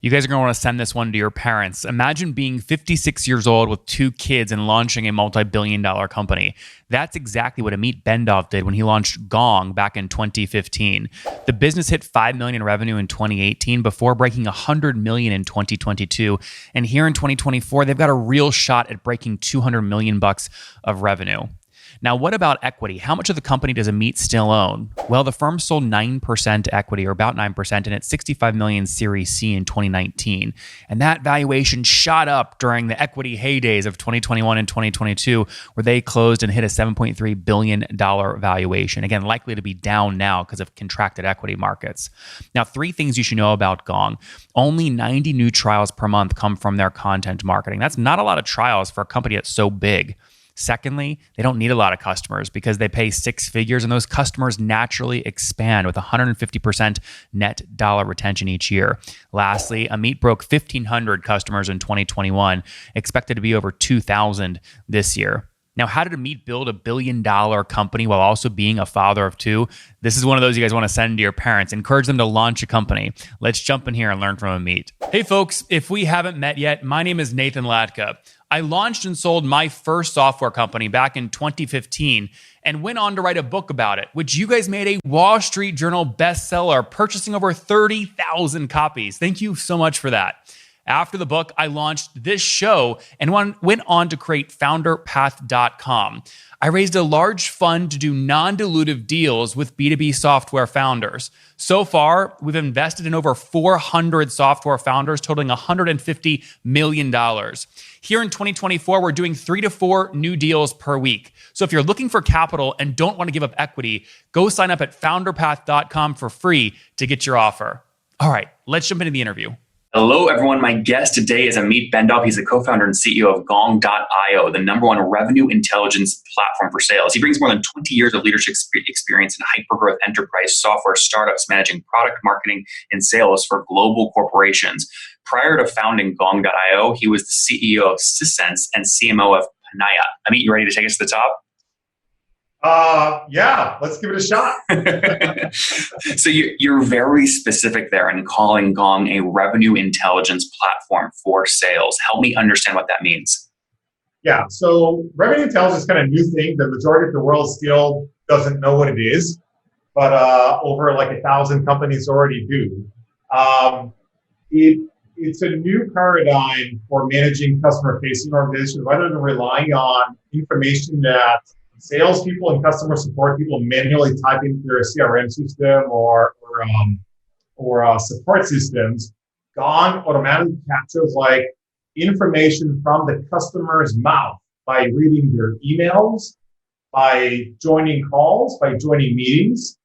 You guys are going to want to send this one to your parents. Imagine being 56 years old with two kids and launching a multi-billion-dollar company. That's exactly what Amit Bendov did when he launched Gong back in 2015. The business hit $5 million in revenue in 2018 before breaking $100 million in 2022. And here in 2024, they've got a real shot at breaking $200 million bucks of revenue. Now, what about equity? How much of the company does Amit still own? Well, the firm sold 9% equity, or about 9%, in its $65 million Series C in 2019. And that valuation shot up during the equity heydays of 2021 and 2022, where they closed and hit a $7.3 billion valuation. Again, likely to be down now because of contracted equity markets. Now, 3 things you should know about Gong. Only 90 new trials per month come from their content marketing. That's not a lot of trials for a company that's so big. Secondly, they don't need a lot of customers because they pay 6 figures, and those customers naturally expand with 150% net dollar retention each year. Lastly, Amit broke 1,500 customers in 2021, expected to be over 2,000 this year. Now, how did Amit build a billion-dollar company while also being a father of 2? This is one of those you guys want to send to your parents. Encourage them to launch a company. Let's jump in here and learn from Amit. Hey, folks, if we haven't met yet, my name is Nathan Latka. I launched and sold my first software company back in 2015 and went on to write a book about it, which you guys made a Wall Street Journal bestseller, purchasing over 30,000 copies. Thank you so much for that. After the book, I launched this show and went on to create founderpath.com. I raised a large fund to do non-dilutive deals with B2B software founders. So far, we've invested in over 400 software founders, totaling $150 million. Here in 2024, we're doing 3 to 4 new deals per week. So if you're looking for capital and don't want to give up equity, go sign up at founderpath.com for free to get your offer. All right, let's jump into the interview. Hello, everyone. My guest today is Amit Bendov. He's the co-founder and CEO of Gong.io, the #1 revenue intelligence platform for sales. He brings more than 20 years of leadership experience in hypergrowth enterprise software startups, managing product marketing and sales for global corporations. Prior to founding Gong.io, he was the CEO of Sysense and CMO of Panaya. Amit, you ready to take us to the top? Yeah, let's give it a shot. So you're very specific there in calling Gong a revenue intelligence platform for sales. Help me understand what that means. Yeah, so revenue intelligence is kind of a new thing. The majority of the world still doesn't know what it is, but over like 1,000 companies already do. It's a new paradigm for managing customer-facing organizations rather than relying on information that salespeople and customer support people manually type into their CRM system or support systems. Gong automatically captures like information from the customer's mouth by reading their emails, by joining calls, by joining meetings,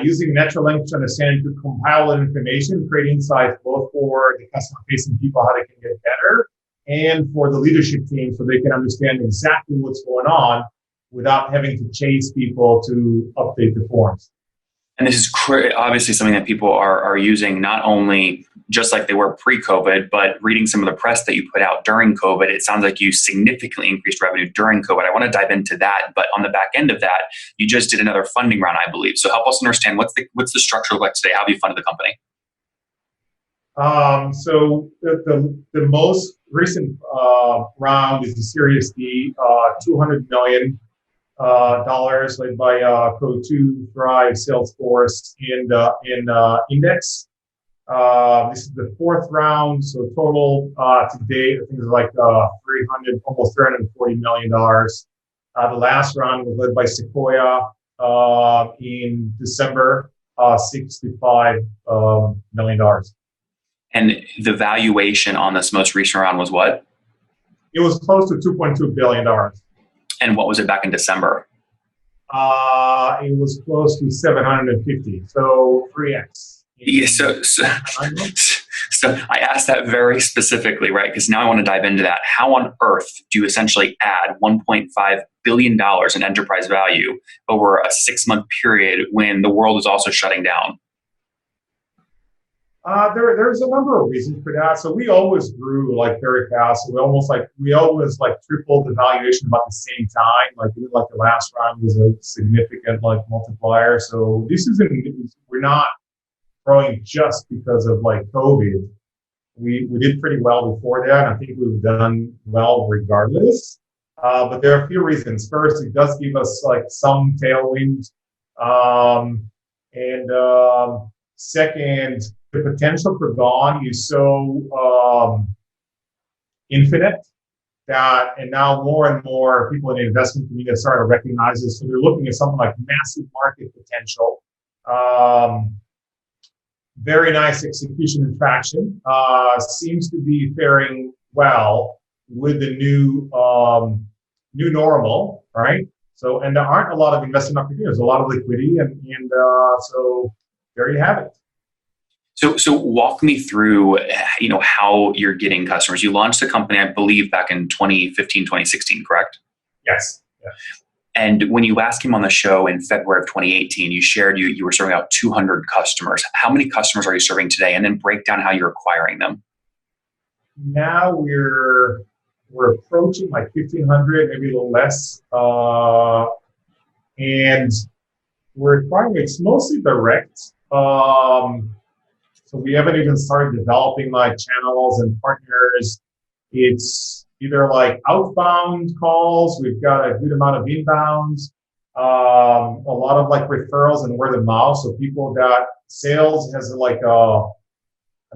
using natural language understanding to compile that information, create insights both for the customer-facing people, how they can get better, and for the leadership team so they can understand exactly what's going on without having to chase people to update the forms. And this is obviously something that people are using not only just like they were pre-COVID, but reading some of the press that you put out during COVID, it sounds like you significantly increased revenue during COVID. I want to dive into that, but on the back end of that, you just did another funding round, I believe. So help us understand what's the structure like today? How have you funded the company? So the most recent round is the Series D, $200 million. Led by Pro2, Thrive, Salesforce, and Index. This is the 4th round, so total to date, I think it's like almost $340 million. The last round was led by Sequoia in December, $65 million. And the valuation on this most recent round was what? It was close to $2.2 billion. And what was it back in December? It was close to 750, so 3x. Yeah, so I asked that very specifically, right? Because now I want to dive into that. How on earth do you essentially add $1.5 billion in enterprise value over a 6-month period when the world is also shutting down? There's a number of reasons for that. So we always grew like very fast. We always tripled the valuation about the same time. Like even like the last round was a significant like multiplier. So we're not growing just because of like COVID. we did pretty well before that. I think we've done well regardless. But there are a few reasons. First, it does give us like some tailwind. And second, the potential for Gong is so infinite that, and now more and more people in the investment community are starting to recognize this. So they're looking at something like massive market potential. Very nice execution and traction. Seems to be faring well with the new normal, right? So, and there aren't a lot of investment opportunities, a lot of liquidity, and so there you have it. So walk me through, how you're getting customers. You launched the company, I believe, back in 2015, 2016, correct? Yes. Yeah. And when you last came on the show in February of 2018, you shared you were serving out 200 customers. How many customers are you serving today? And then break down how you're acquiring them. Now we're approaching like 1,500, maybe a little less. And we're acquiring, it's mostly direct. So we haven't even started developing like channels and partners. It's either like outbound calls. We've got a good amount of inbounds, a lot of like referrals and word of mouth. So people that sales has like I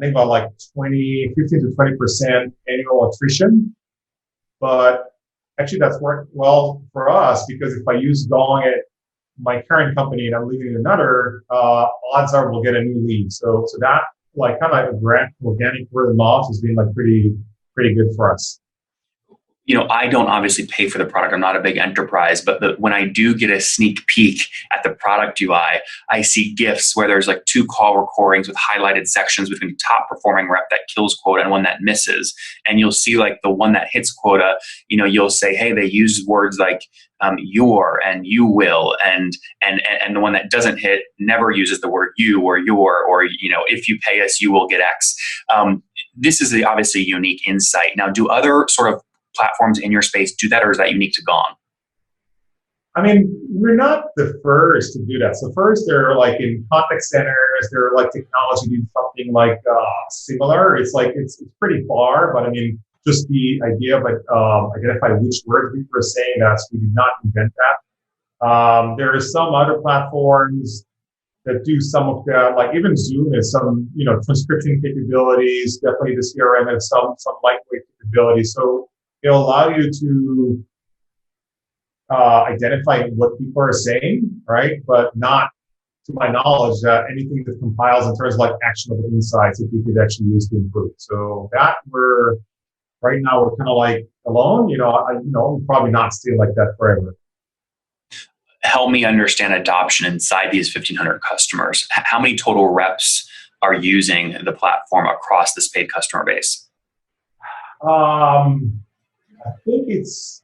think about like 15 to 20% annual attrition. But actually that's worked well for us because if I use Gong at my current company and I'm leaving another, odds are we'll get a new lead. So that like kind of organic word of mouth has been like pretty good for us. I don't obviously pay for the product. I'm not a big enterprise, but when I do get a sneak peek at the product UI, I see GIFs where there's like 2 call recordings with highlighted sections between the top performing rep that kills quota and one that misses. And you'll see like the one that hits quota, you'll say, hey, they use words like your and you will, and the one that doesn't hit never uses the word you or your, or if you pay us, you will get X. This is obviously unique insight. Now, do other sort of platforms in your space do that, or is that unique to Gong? I mean, we're not the first to do that. So first, they're like in contact centers, they're like technology doing something like similar. It's like it's pretty far, but I mean, just the idea of identify which words we were saying, we did not invent that. There are some other platforms that do some of that, like even Zoom has some, transcription capabilities. Definitely the CRM has some lightweight capabilities. So it'll allow you to identify what people are saying, right? But not, to my knowledge, anything that compiles in terms of like actionable insights that you could actually use to improve. So that right now we're kind of like alone. We'll probably not stay like that forever. Help me understand adoption inside these 1,500 customers. How many total reps are using the platform across this paid customer base? I think it's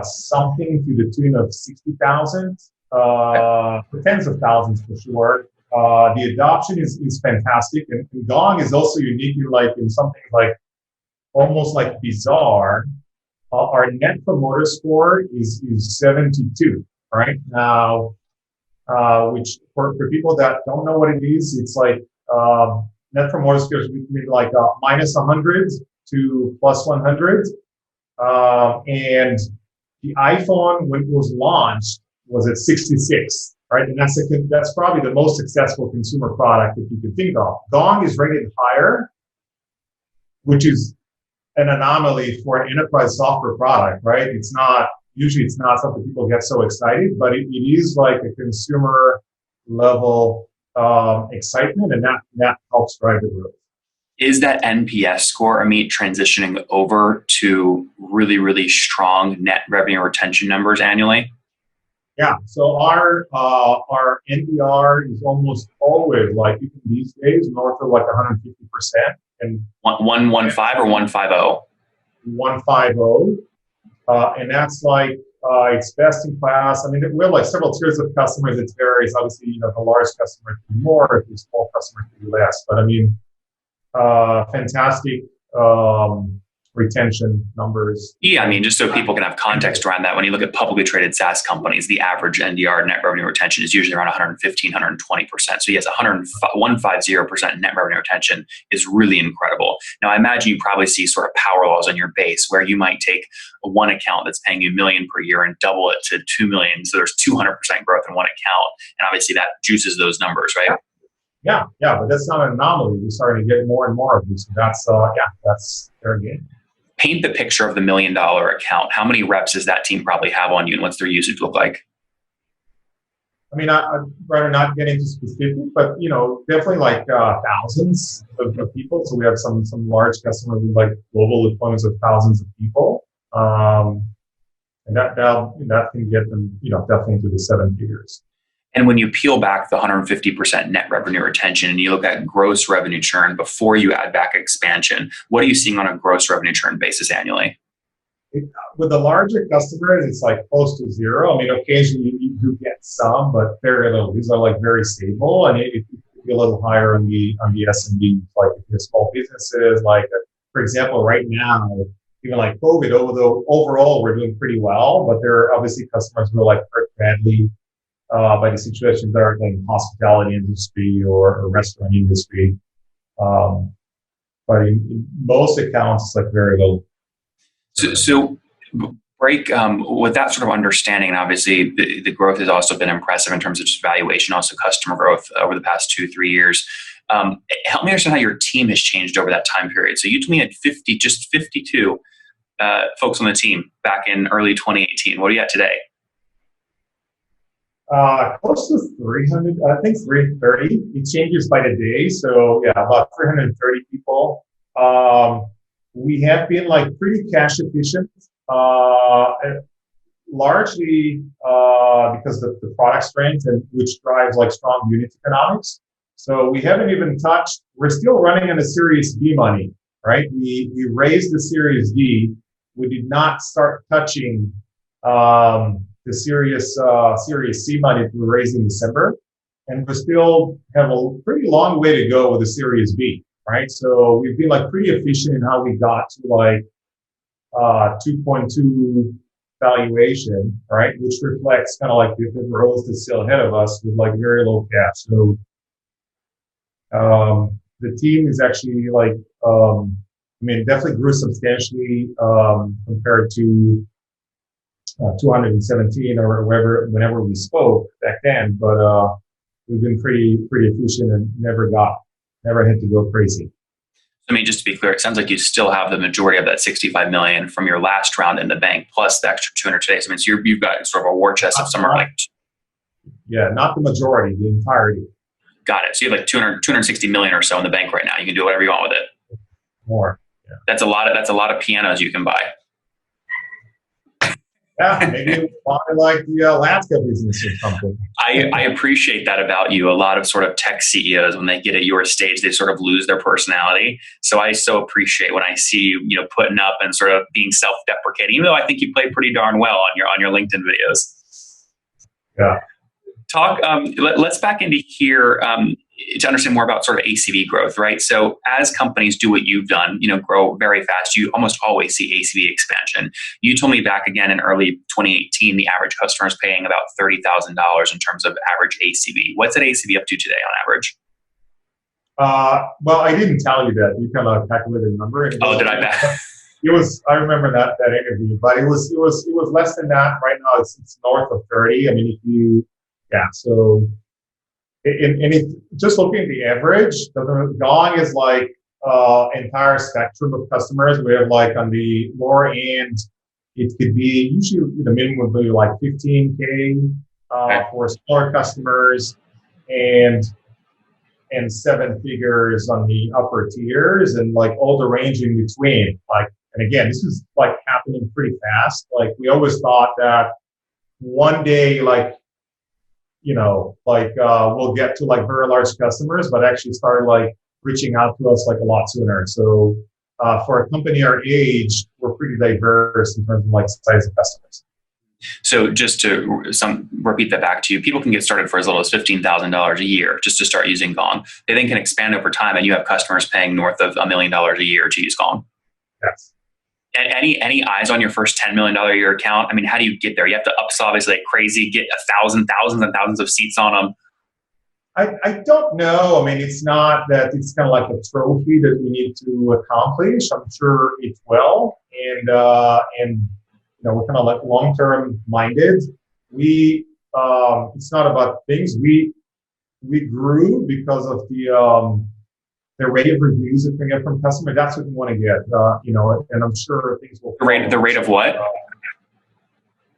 something to the tune of 60,000, for tens of thousands for sure. The adoption is fantastic, and Gong is also unique in something like almost like bizarre. Our net promoter score is 72 right now, which for people that don't know what it is, it's like net promoter scores between like minus 100 to plus 100. And the iPhone, when it was launched, was at 66, right? And that's probably the most successful consumer product that you could think of. Gong is rated higher, which is an anomaly for an enterprise software product, right? Usually it's not something people get so excited, but it is like a consumer level excitement, and that helps drive the growth. Is that NPS score, Amit, transitioning over to really, really strong net revenue retention numbers annually? Yeah. So our NPR is almost always, like even these days, north of like 150%. And 115 or 150? 150. And that's like it's best in class. I mean, we have like several tiers of customers. It varies. Obviously, the large customers do more, the small customers do less. But I mean, fantastic retention numbers. Yeah, I mean, just so people can have context around that, when you look at publicly traded SaaS companies, the average NDR, net revenue retention, is usually around 115, 120%. So yes, 150% net revenue retention is really incredible. Now, I imagine you probably see sort of power laws on your base where you might take one account that's paying you $1 million per year and double it to $2 million. So there's 200% growth in one account. And obviously that juices those numbers, right? Yeah, but that's not an anomaly. We're starting to get more and more of these. So that's their game. Paint the picture of the $1 million account. How many reps does that team probably have on you, and what's their usage look like? I mean, I'd rather not get into specific, but definitely like thousands of people. So we have some large customers with like global deployments of thousands of people, and that can get them definitely into the seven figures. And when you peel back the 150% net revenue retention and you look at gross revenue churn before you add back expansion, what are you seeing on a gross revenue churn basis annually? With the larger customers, it's like close to zero. I mean, occasionally you do get some, but these are like very stable. And it could be a little higher on the SMB, like if you're small businesses, like for example, right now, even like COVID, although overall we're doing pretty well, but there are obviously customers who are like hurt badly by the situations that are like hospitality industry or restaurant industry. But in most accounts, it's like very low. So break with that sort of understanding, and obviously the growth has also been impressive in terms of just valuation, also customer growth over the past 2-3 years. Help me understand how your team has changed over that time period. So you told me you had 52 folks on the team back in early 2018. What are you at today? Close to 300, I think 330. It changes by the day. So yeah, about 330 people. We have been like pretty cash efficient, largely because of the product strength and which drives like strong unit economics. So we haven't even touched, we're still running on a Series D money, right? We raised the Series D. We did not start touching the Series C money we raised in December, and we still have a pretty long way to go with the Series B, right? So we've been like pretty efficient in how we got to like 2.2 valuation, right? Which reflects kind of like the growth that's still ahead of us with like very low cash. So the team is actually like, definitely grew substantially compared to 217 or whenever we spoke back then, but we've been pretty efficient and never had to go crazy. I mean, just to be clear, it sounds like you still have the majority of that $65 million from your last round in the bank, plus the extra 200 today. So you've got sort of a war chest of somewhere like. Yeah, not the majority, the entirety. Got it. So you have like 260 million or so in the bank right now. You can do whatever you want with it. More. Yeah. That's a lot of pianos you can buy. Yeah, maybe like the Latka business or something. I appreciate that about you. A lot of sort of tech CEOs, when they get at your stage, they sort of lose their personality. So I so appreciate when I see you, putting up and sort of being self-deprecating, even though I think you play pretty darn well on your LinkedIn videos. Yeah. Let's back into here to understand more about sort of ACV growth, right? So as companies do what you've done, grow very fast, you almost always see ACV expansion. You told me back again in early 2018, the average customer is paying about $30,000 in terms of average ACV. What's that ACV up to today on average? Well, I didn't tell you that. You kind of calculated the number. Did I bet? It was. I remember that interview, but it was less than that. Right now, it's north of 30. I mean, so, just looking at the average, Gong is like entire spectrum of customers. We have like on the lower end, it could be usually the minimum would be like 15K for smaller customers, and 7 figures on the upper tiers, and like all the range in between. Like, and again, this is like happening pretty fast. Like we always thought that one day, we'll get to like very large customers, but actually started like reaching out to us like a lot sooner. So for a company our age, we're pretty diverse in terms of like size of customers. So just to repeat that back to you, people can get started for as little as $15,000 a year just to start using Gong. They then can expand over time, and you have customers paying north of $1 million a year to use Gong. Yes. Any eyes on your first $10 million a year account? I mean, how do you get there? You have to upsell obviously like crazy, get thousands and thousands of seats on them. I don't know. I mean, it's not that it's kind of like a trophy that we need to accomplish. I'm sure it will. And we're kind of like long-term minded. It's not about things. We grew because of the rate of reviews that we get from customers. That's what we want to get. And I'm sure things will. The rate of what?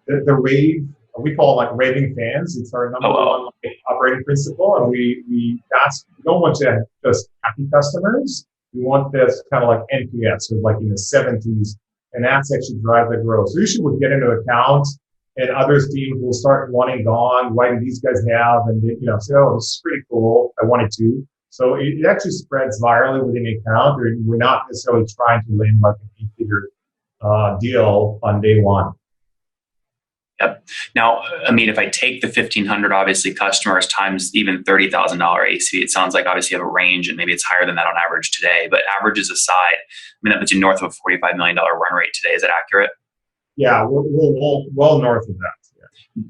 The rave. We call it like raving fans. It's our number one operating principle, and we don't want to have just happy customers. We want this kind of like NPS, so like in the 70s, and that's actually drive the growth. So usually we'll get into accounts, and others teams will start wanting Gong. Why do these guys have? And they, say, oh, this is pretty cool. I wanted to. So it actually spreads virally within the account. We're not necessarily trying to land like an 8-figure deal on day one. Yep. Now, Amit, if I take the 1,500 obviously customers times even $30,000 ACV, it sounds like obviously you have a range, and maybe it's higher than that on average today. But averages aside, I mean, that puts you north of a $45 million run rate today. Is that accurate? Yeah, we're well north of that. Yeah.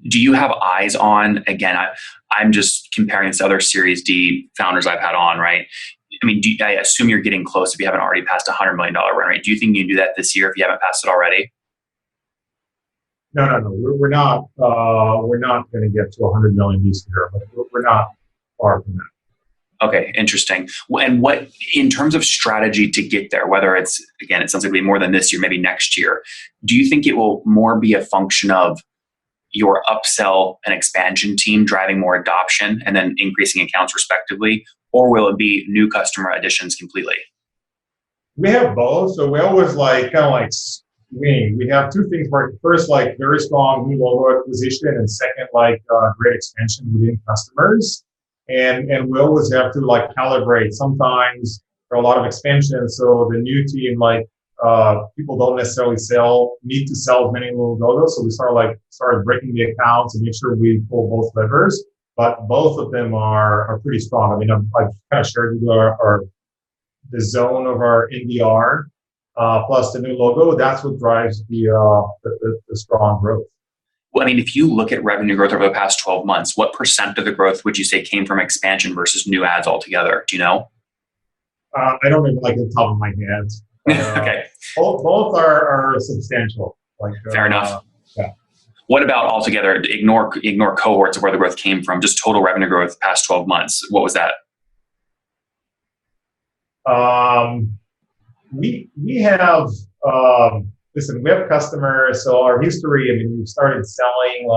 Do you have eyes on, again, I'm just comparing this to other Series D founders I've had on, right? I mean, I assume you're getting close if you haven't already passed a $100 million run rate. Do you think you can do that this year if you haven't passed it already? No. We're not going to get to 100 million this year, but we're not far from that. Okay, interesting. And what, in terms of strategy to get there, whether it's, again, it sounds like it'll be more than this year, maybe next year, do you think it will more be a function of your upsell and expansion team driving more adoption and then increasing accounts respectively, or will it be new customer additions completely? We have both. So we always kind of swing. We have two things working. First, very strong new logo acquisition, and second, great expansion within customers. And we always have to calibrate. Sometimes there are a lot of expansions, so the new team people don't necessarily need to sell as many new logos. So we started breaking the accounts and make sure we pull both levers. But both of them are pretty strong. I mean, I've kind of shared with you the zone of our NDR. Plus the new logo, that's what drives the strong growth. Well, I mean, if you look at revenue growth over the past 12 months, what % of the growth would you say came from expansion versus new ads altogether? Do you know? I don't even the top of my head. Okay. Both are substantial. Fair enough. Yeah. What about altogether? Ignore cohorts of where the growth came from. Just total revenue growth past 12 months. What was that? We have we have customers. So our history, I mean, we started selling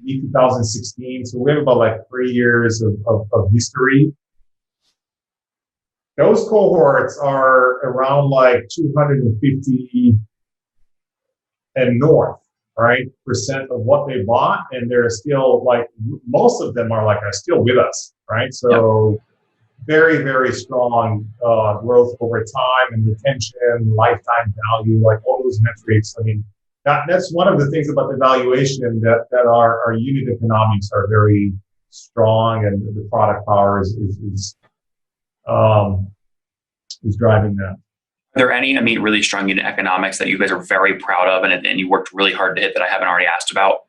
in 2016. So we have about 3 years of history. Those cohorts are around 250 and north, right, % of what they bought, and they're still most of them are still with us, right? So. Yep. Very, very strong growth over time, and retention, lifetime value, all those metrics. I mean, that's one of the things about the valuation that our unit economics are very strong, and the product power is driving that. Are there any, really strong unit economics that you guys are very proud of and you worked really hard to hit that I haven't already asked about?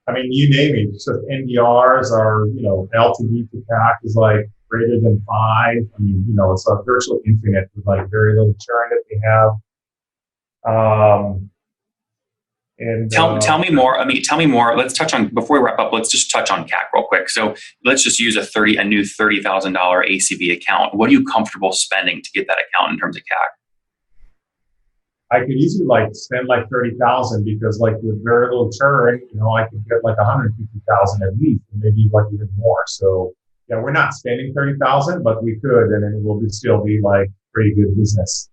I mean, you name it. So NDRs are, LTV to CAC is greater than 5. I mean, it's virtually infinite with very little churn that we have. And tell me more. Tell me more. Let's touch on, before we wrap up, let's just touch on CAC real quick. So let's just use a new $30,000 ACV account. What are you comfortable spending to get that account in terms of CAC? I could easily spend 30,000 because with very little churn, I could get 150,000 at least, and maybe even more. So yeah, we're not spending 30,000, but we could, and it will still be pretty good business.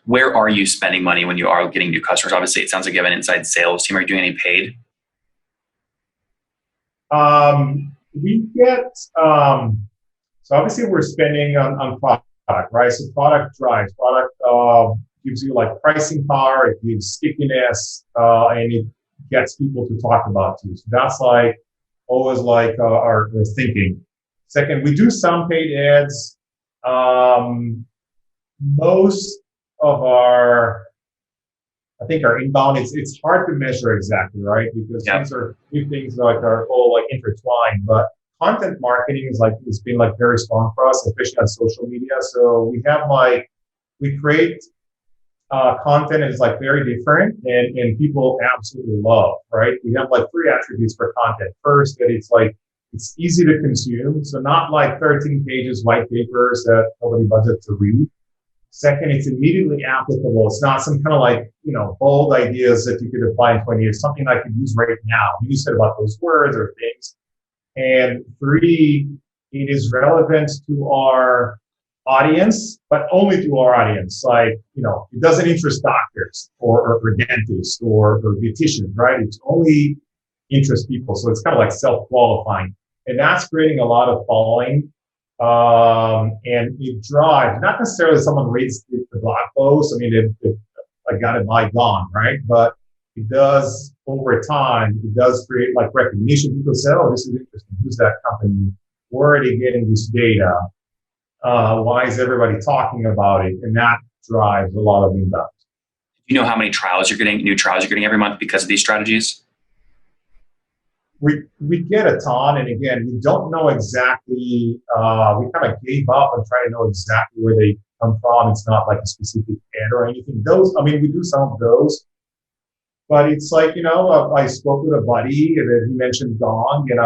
Where are you spending money when you are getting new customers? Obviously, it sounds like you have an inside sales team. Are you doing any paid? We get so obviously we're spending on product, right? So product drives product. Gives you pricing power, it gives stickiness, and it gets people to talk about you. So that's always our thinking. Second, we do some paid ads. Most of our, I think our inbound, it's hard to measure exactly, right? Because these things like are all like intertwined. But content marketing is like it's been like very strong for us, especially on social media. So we have we create content is like very different and people absolutely love, right? We have like three attributes for content. First, that it's easy to consume. So not like 13 pages white papers that nobody budgets to read. Second, it's immediately applicable. It's not some kind of like, bold ideas that you could apply in 20 years, something I could use right now. You said about those words or things. And three, it is relevant to our audience, but only to our audience. Like, it doesn't interest doctors or dentists or beauticians, right? It's only interests people. So it's kind of like self-qualifying. And that's creating a lot of following. And it drives, not necessarily someone reads the blog post. I mean, I got it by Gong, right? But it does, over time, it does create like recognition. People say, oh, this is interesting. Who's that company? Where are they getting this data? Why is everybody talking about it? And that drives a lot of inbound. Do you know how many new trials you're getting every month because of these strategies? We get a ton, and again, we don't know exactly. We kind of gave up on trying to know exactly where they come from. It's not like a specific ad or anything. We do some of those, but it's like I spoke with a buddy, and then he mentioned Gong, and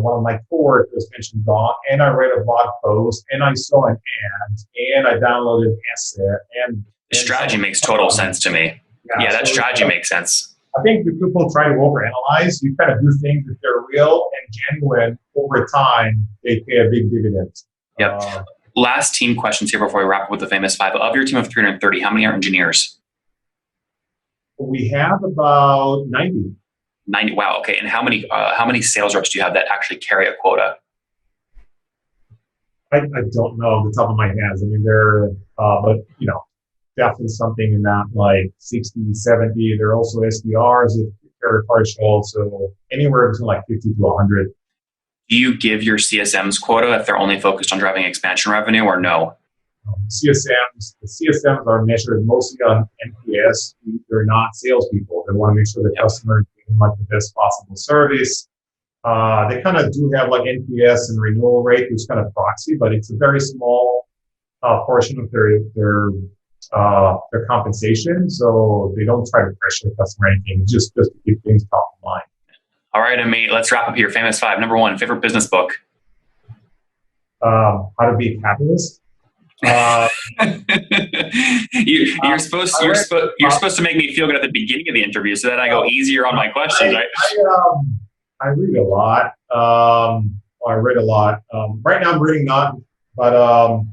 one of my coworkers mentioned Gong, and I read a blog post, and I saw an ad, and I downloaded an asset, and the strategy makes total sense to me. Yeah, that strategy makes sense. I think if people try to overanalyze, you kind of do things that they're real and genuine over time, they pay a big dividend. Yep. Last team questions here before we wrap up with the famous five. Of your team of 330, how many are engineers? We have about 90. 90. Wow. Okay. And how many sales reps do you have that actually carry a quota? I don't know off the top of my head. I mean, but definitely something in that like 60, 70. There are also SDRs that carry partial. So anywhere between like 50 to 100. Do you give your CSMs quota if they're only focused on driving expansion revenue or no? The CSMs are measured mostly on NPS. They're not salespeople. They want to make sure the customer is getting like the best possible service. They kind of do have like NPS and renewal rate, which is kind of proxy, but it's a very small portion of their compensation. So they don't try to pressure the customer or anything, just to keep things top of mind. All right, Amit, let's wrap up here. Famous five. Number one, favorite business book. How to Be a Capitalist. You're supposed to make me feel good at the beginning of the interview so that I go easier on my questions, right? I read a lot. I read a lot. Right now I'm reading not, but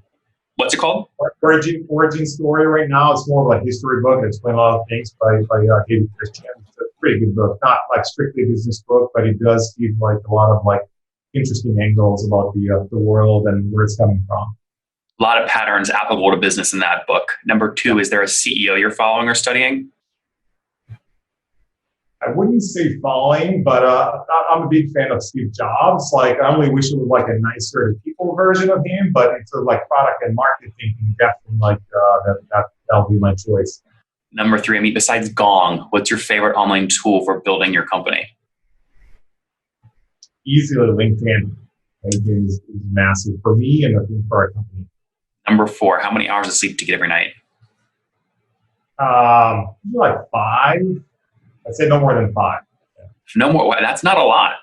what's it called? Origin Story. Right now it's more of like a history book. It explains a lot of things by David Christian. It's a pretty good book. Not like strictly a business book, but it does give like a lot of like interesting angles about the world and where it's coming from. A lot of patterns applicable to business in that book. Number two, is there a CEO you're following or studying? I wouldn't say following, but I'm a big fan of Steve Jobs. Like, I only wish it was like a nicer people version of him, but it's like product and market thinking, definitely like that'll be my choice. Number three, Amit, besides Gong, what's your favorite online tool for building your company? Easily LinkedIn. LinkedIn is massive for me and I think for our company. Number four, how many hours of sleep do you get every night? Like 5. I'd say no more than 5. Yeah. No more. That's not a lot.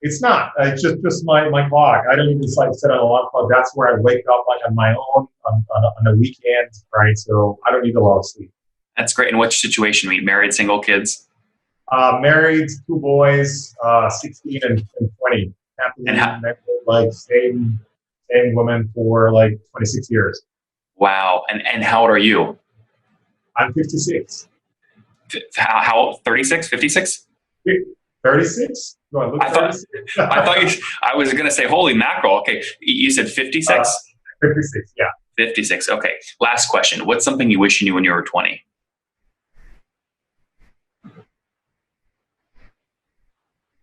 It's not. It's just my clock. I don't even like set an alarm clock. That's where I wake up like on my own on a weekend, right? So I don't need a lot of sleep. That's great. And what's your situation? Are you married, single, kids? Married, 2 boys, 16 and 20. Happily married, like same woman for like 26 years. Wow. And how old are you? I'm 56. How old? 36, 56? 36? Do I look 36? I was going to say, holy mackerel. Okay. You said 56? 56, yeah. 56. Okay. Last question. What's something you wish you knew when you were 20?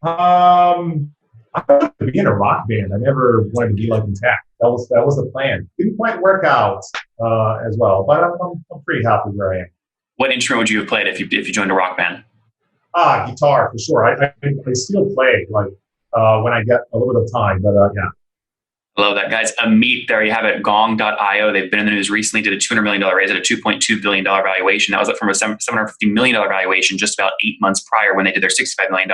I wanted to be in a rock band. I never wanted to be like in tech. that was the plan. Didn't quite work out as well, but I'm pretty happy where I am. What instrument would you have played if you joined a rock band? Guitar for sure. I still play like when I get a little bit of time, but yeah. I love that, guys. Amit, there you have it, Gong.io. They've been in the news recently, did a $200 million raise at a $2.2 billion valuation. That was up from a $750 million valuation just about 8 months prior when they did their $65 million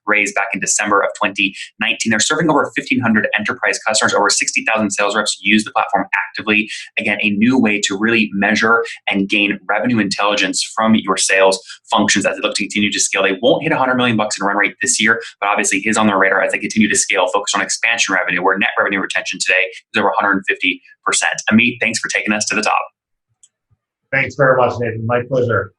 raise back in December of 2019. They're serving over 1,500 enterprise customers. Over 60,000 sales reps use the platform actively. Again, a new way to really measure and gain revenue intelligence from your sales functions as they look to continue to scale. They won't hit $100 million in run rate this year, but obviously is on their radar as they continue to scale, focus on expansion revenue, where net revenue retention today is over 150%. Amit, thanks for taking us to the top. Thanks very much, Nathan. My pleasure.